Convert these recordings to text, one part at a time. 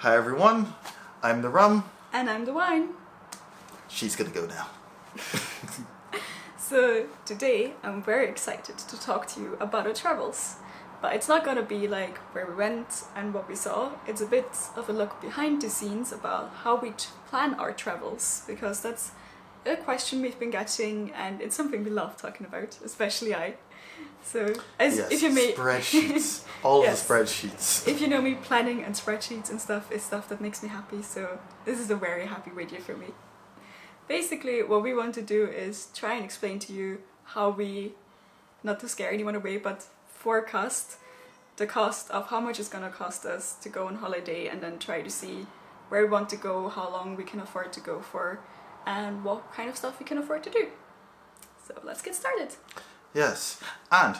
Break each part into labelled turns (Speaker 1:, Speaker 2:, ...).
Speaker 1: Hi everyone, I'm the rum.
Speaker 2: And I'm the wine.
Speaker 1: She's gonna go now.
Speaker 2: So today I'm very excited to talk to you about our travels. But it's not gonna be like where we went and what we saw. It's a bit of a look behind the scenes about how we plan our travels, because that's a question we've been getting and it's something we love talking about, especially I. So if you may
Speaker 1: spreadsheets, all
Speaker 2: Yes.
Speaker 1: the spreadsheets.
Speaker 2: If you know me, planning and spreadsheets and stuff is stuff that makes me happy, so this is a very happy video for me. Basically, what we want to do is try and explain to you how we, not to scare anyone away, but forecast the cost of how much it's gonna cost us to go on holiday, and then try to see where we want to go, how long we can afford to go for, and what kind of stuff we can afford to do. So let's get started.
Speaker 1: Yes, and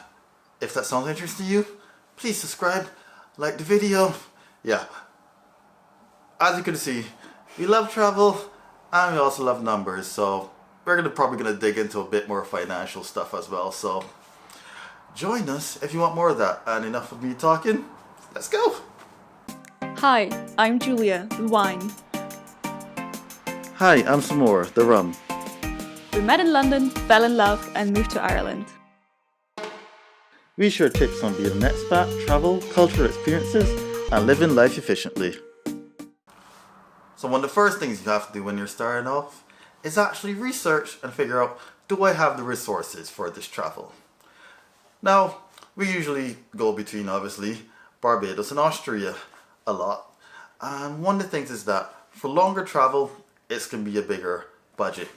Speaker 1: if that sounds interesting to you, please subscribe, like the video. Yeah, as you can see, we love travel and we also love numbers, so we're probably gonna dig into a bit more financial stuff as well. So join us if you want more of that. And enough of me talking, let's go.
Speaker 2: Hi, I'm Julia, the wine.
Speaker 1: Hi, I'm Samora, the rum.
Speaker 2: We met in London, fell in love, and moved to Ireland.
Speaker 1: We share tips on being an expat, travel, cultural experiences, and living life efficiently. So one of the first things you have to do when you're starting off is actually research and figure out, do I have the resources for this travel? Now, we usually go between, obviously, Barbados and Austria a lot. And one of the things is that for longer travel, it's going to be a bigger budget.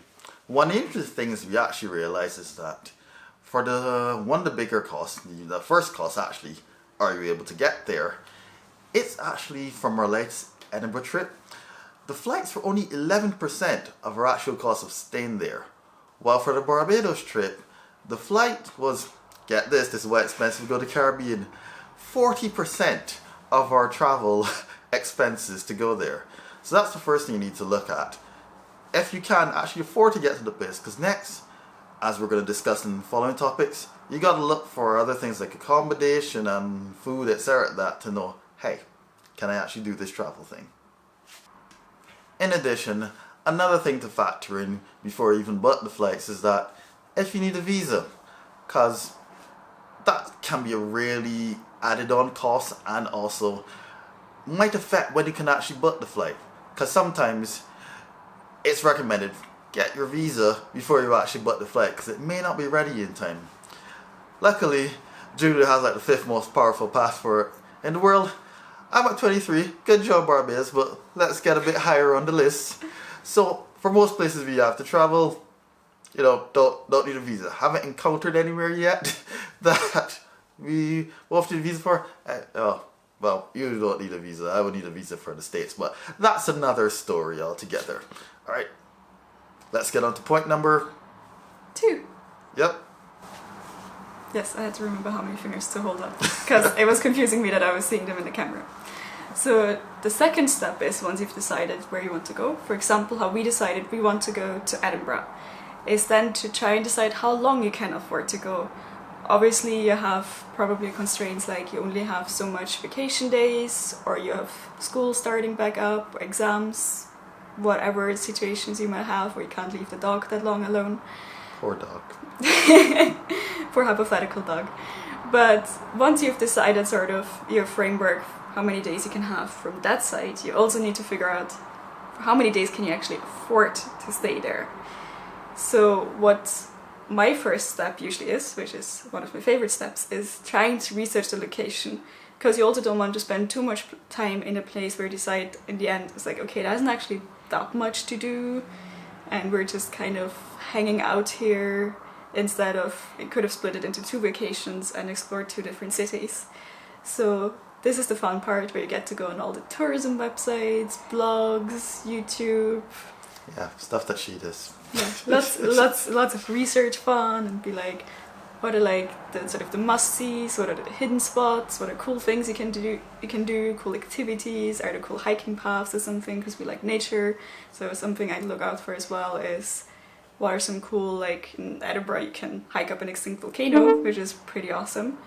Speaker 1: One of the interesting things we actually realize is that for one of the bigger costs, the first cost actually, are you able to get there? It's actually from our latest Edinburgh trip. The flights were only 11% of our actual cost of staying there. While for the Barbados trip, the flight was, get this is why it's expensive to go to the Caribbean, 40% of our travel expenses to go there. So that's the first thing you need to look at. If you can actually afford to get to the place, because next, as we're going to discuss in the following topics, you got to look for other things like accommodation and food, etc. that to know, hey, can I actually do this travel thing? In addition, another thing to factor in before you even book the flights is that if you need a visa, because that can be a really added on cost and also might affect when you can actually book the flight, because sometimes it's recommended get your visa before you actually book the flight, because it may not be ready in time. Luckily, Julia has like the 5th most powerful passport in the world. I'm at 23, good job Barbados, but let's get a bit higher on the list. So for most places we have to travel, you know, don't need a visa. Haven't encountered anywhere yet that we will have to need a visa for. Well, you don't need a visa. I would need a visa for the States, but that's another story altogether. Alright, let's get on to point number
Speaker 2: 2.
Speaker 1: Yep.
Speaker 2: Yes, I had to remember how many fingers to hold up, because it was confusing me that I was seeing them in the camera. So the second step is, once you've decided where you want to go, for example, how we decided we want to go to Edinburgh, is then to try and decide how long you can afford to go. Obviously you have probably constraints like you only have so much vacation days, or you have school starting back up, exams, whatever situations you might have where you can't leave the dog that long alone.
Speaker 1: Poor dog.
Speaker 2: Poor hypothetical dog. But once you've decided sort of your framework, how many days you can have from that side, you also need to figure out how many days can you actually afford to stay there. So what my first step usually is, which is one of my favorite steps, is trying to research the location, because you also don't want to spend too much time in a place where you decide in the end it's like, okay, that isn't actually that much to do and we're just kind of hanging out here, instead of, it could have split it into 2 vacations and explored 2 different cities. So this is the fun part where you get to go on all the tourism websites, blogs, YouTube.
Speaker 1: Yeah, stuff that she does.
Speaker 2: Yeah, lots of research fun, and be like, what are like the sort of the must-sees, what are the hidden spots, what are cool things you can do, cool activities, are there cool hiking paths or something, because we like nature. So something I look out for as well is, what are some cool, like in Edinburgh you can hike up an extinct volcano, which is pretty awesome.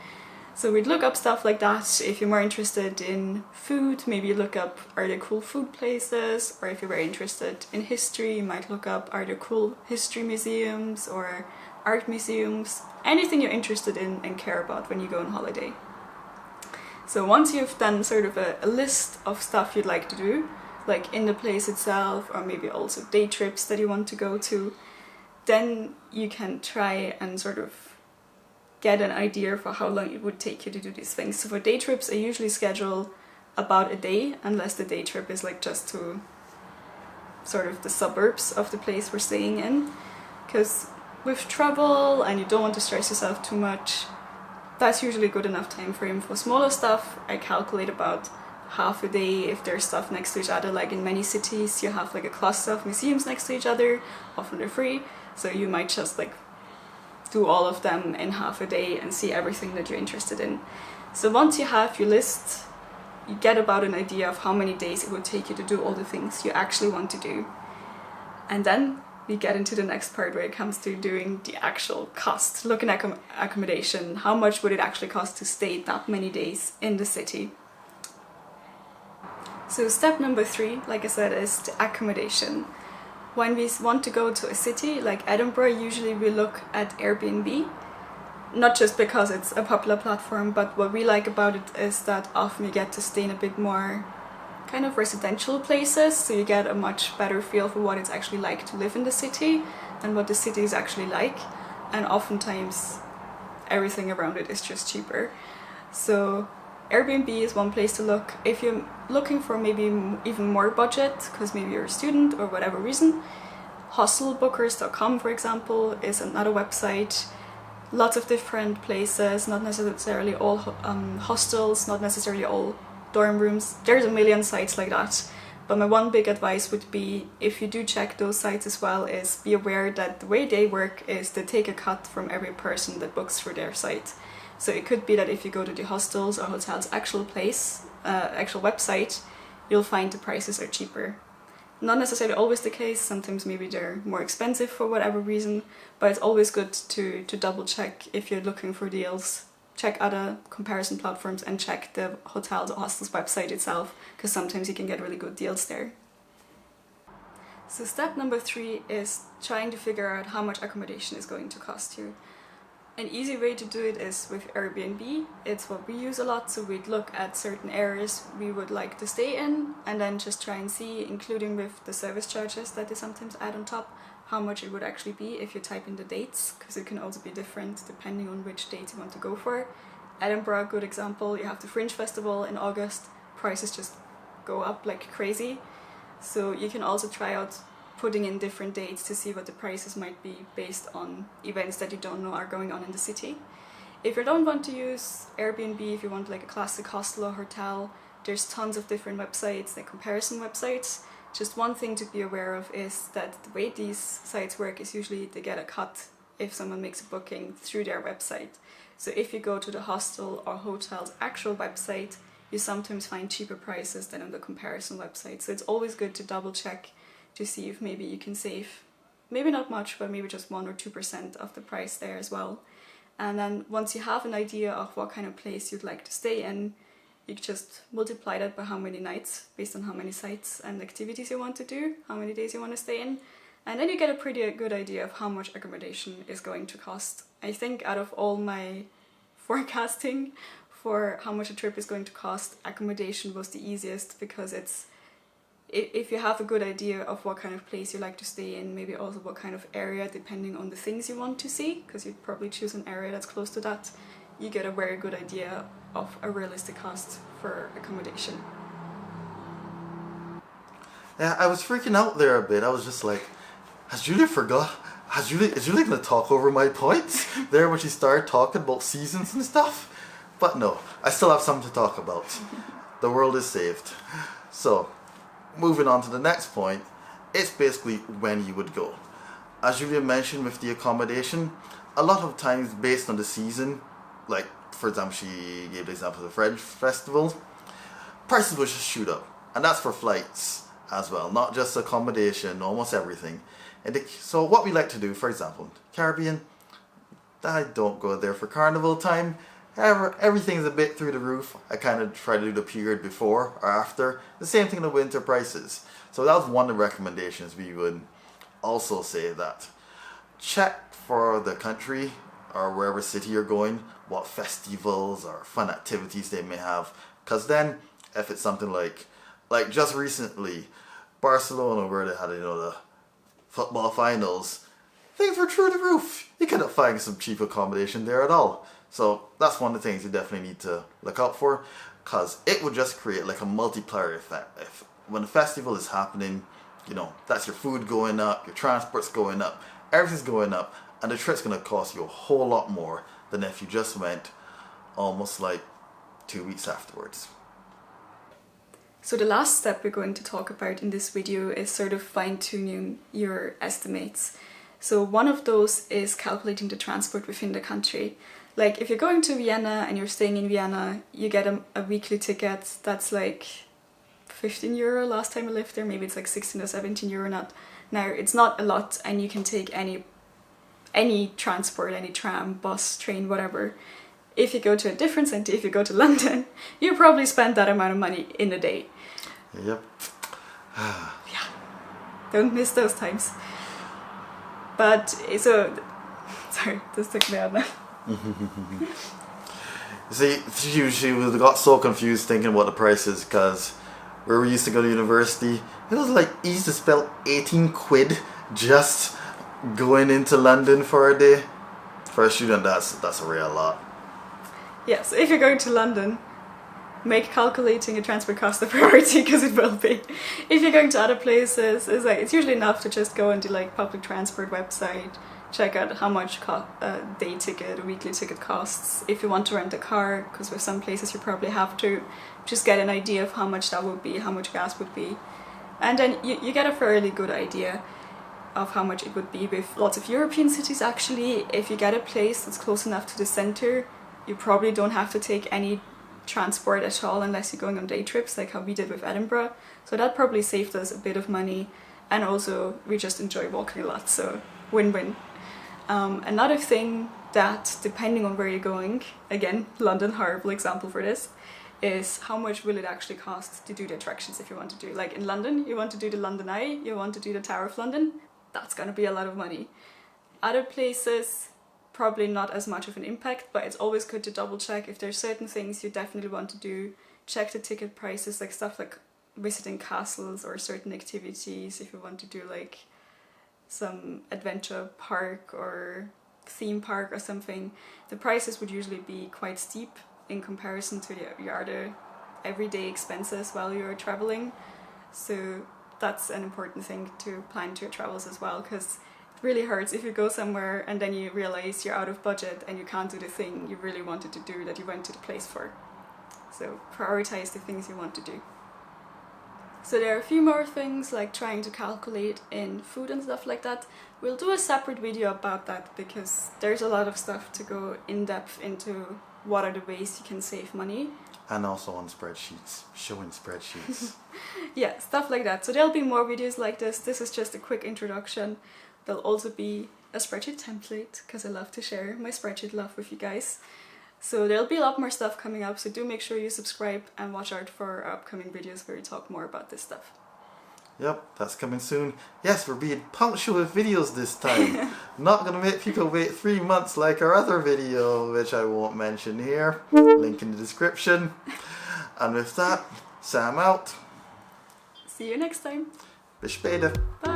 Speaker 2: So we'd look up stuff like that. If you're more interested in food, maybe you look up, are there cool food places? Or if you're very interested in history, you might look up, are there cool history museums or art museums? Anything you're interested in and care about when you go on holiday. So once you've done sort of a list of stuff you'd like to do, like in the place itself, or maybe also day trips that you want to go to, then you can try and sort of get an idea for how long it would take you to do these things. So for day trips, I usually schedule about a day, unless the day trip is like just to sort of the suburbs of the place we're staying in. Because with travel and you don't want to stress yourself too much, that's usually good enough time frame. For smaller stuff, I calculate about half a day if there's stuff next to each other. Like in many cities, you have like a cluster of museums next to each other, often they're free, so you might just like do all of them in half a day and see everything that you're interested in. So once you have your list, you get about an idea of how many days it would take you to do all the things you actually want to do. And then we get into the next part where it comes to doing the actual cost, looking at accommodation. How much would it actually cost to stay that many days in the city? So step number 3, like I said, is the accommodation. When we want to go to a city like Edinburgh, usually we look at Airbnb. Not just because it's a popular platform, but what we like about it is that often you get to stay in a bit more kind of residential places, so you get a much better feel for what it's actually like to live in the city and what the city is actually like. And oftentimes everything around it is just cheaper. So Airbnb is one place to look. If you're looking for maybe even more budget, because maybe you're a student or whatever reason, hostelbookers.com, for example, is another website. Lots of different places, not necessarily all hostels, not necessarily all dorm rooms. There's a million sites like that. But my one big advice would be, if you do check those sites as well, is be aware that the way they work is they take a cut from every person that books through their site. So it could be that if you go to the hostels or hotels actual website, you'll find the prices are cheaper. Not necessarily always the case, sometimes maybe they're more expensive for whatever reason, but it's always good to double check if you're looking for deals. Check other comparison platforms and check the hotels or hostels website itself, because sometimes you can get really good deals there. So step number 3 is trying to figure out how much accommodation is going to cost you. An easy way to do it is with Airbnb. It's what we use a lot, so we'd look at certain areas we would like to stay in and then just try and see, including with the service charges that they sometimes add on top, how much it would actually be if you type in the dates, because it can also be different depending on which dates you want to go for. Edinburgh, good example, you have the Fringe Festival in August, prices just go up like crazy. So you can also try out putting in different dates to see what the prices might be based on events that you don't know are going on in the city. If you don't want to use Airbnb, if you want like a classic hostel or hotel, there's tons of different websites, like comparison websites. Just one thing to be aware of is that the way these sites work is usually they get a cut if someone makes a booking through their website. So if you go to the hostel or hotel's actual website, you sometimes find cheaper prices than on the comparison website. So it's always good to double check to see if maybe you can save, maybe not much, but maybe just 1 or 2% of the price there as well. And then once you have an idea of what kind of place you'd like to stay in, you just multiply that by how many nights, based on how many sites and activities you want to do, how many days you want to stay in, and then you get a pretty good idea of how much accommodation is going to cost. I think out of all my forecasting for how much a trip is going to cost, accommodation was the easiest, because if you have a good idea of what kind of place you like to stay in, maybe also what kind of area, depending on the things you want to see, because you'd probably choose an area that's close to that, you get a very good idea of a realistic cost for accommodation.
Speaker 1: Yeah, I was freaking out there a bit. I was just like, is Julia going to talk over my points there when she started talking about seasons and stuff? But no, I still have something to talk about. The world is saved. So, moving on to the next point, it's basically when you would go. As Julia mentioned with the accommodation, a lot of times based on the season, like for example she gave the example of the Fringe Festival, prices will just shoot up. And that's for flights as well, not just accommodation, almost everything. So what we like to do, for example, Caribbean, I don't go there for carnival time. However, everything's a bit through the roof. I kind of try to do the period before or after. The same thing in the winter prices. So that was one of the recommendations we would also say, that check for the country or wherever city you're going, what festivals or fun activities they may have. Because then, if it's something like just recently, Barcelona, where they had, the football finals, things were through the roof. You couldn't find some cheap accommodation there at all. So that's one of the things you definitely need to look out for, because it would just create like a multiplier effect. If when the festival is happening, that's your food going up, your transport's going up, everything's going up, and the trip's going to cost you a whole lot more than if you just went almost like 2 weeks afterwards.
Speaker 2: So the last step we're going to talk about in this video is sort of fine-tuning your estimates. So one of those is calculating the transport within the country. Like if you're going to Vienna and you're staying in Vienna, you get a weekly ticket that's like 15 euro last time I lived there, maybe it's like 16 or 17 euro now. It's not a lot, and you can take any transport, any tram, bus, train, whatever. If you go to a different city, if you go to London, you probably spend that amount of money in a day.
Speaker 1: Yep.
Speaker 2: Yeah, don't miss those times. But so, sorry, this took me out now.
Speaker 1: See, she got so confused thinking about the prices, because where we used to go to university, it was like you used to spend 18 quid just going into London for a day. For a student, that's a real lot.
Speaker 2: Yeah, so if you're going to London, make calculating your transport cost a priority, because it will be. If you're going to other places, it's usually enough to just go into like public transport website, check out how much a day ticket, a weekly ticket costs. If you want to rent a car, because with some places you probably have to, just get an idea of how much that would be, how much gas would be. And then you get a fairly good idea of how much it would be. With lots of European cities, actually, if you get a place that's close enough to the centre, you probably don't have to take any transport at all unless you're going on day trips, like how we did with Edinburgh. So that probably saved us a bit of money, and also we just enjoy walking a lot, so win-win. Another thing that, depending on where you're going, again, London, horrible example for this, is how much will it actually cost to do the attractions if you want to do. Like in London, you want to do the London Eye, you want to do the Tower of London, that's going to be a lot of money. Other places, probably not as much of an impact, but it's always good to double check if there's certain things you definitely want to do. Check the ticket prices, like stuff like visiting castles or certain activities, if you want to do like some adventure park or theme park or something. The prices would usually be quite steep in comparison to your other everyday expenses while you're traveling. So that's an important thing to plan to your travels as well, because it really hurts if you go somewhere and then you realize you're out of budget and you can't do the thing you really wanted to do that you went to the place for. So prioritize the things you want to do. So there are a few more things, like trying to calculate in food and stuff like that. We'll do a separate video about that, because there's a lot of stuff to go in depth into what are the ways you can save money.
Speaker 1: And also on spreadsheets, showing spreadsheets.
Speaker 2: Yeah, stuff like that. So there'll be more videos like this. This is just a quick introduction. There'll also be a spreadsheet template, because I love to share my spreadsheet love with you guys. So there'll be a lot more stuff coming up, so do make sure you subscribe and watch out for our upcoming videos where we talk more about this stuff.
Speaker 1: Yep, that's coming soon. Yes, we're being punctual with videos this time. Not gonna make people wait 3 months like our other video, which I won't mention here. Link in the description. And with that, Sam out.
Speaker 2: See you next time.
Speaker 1: Bis später.
Speaker 2: Bye.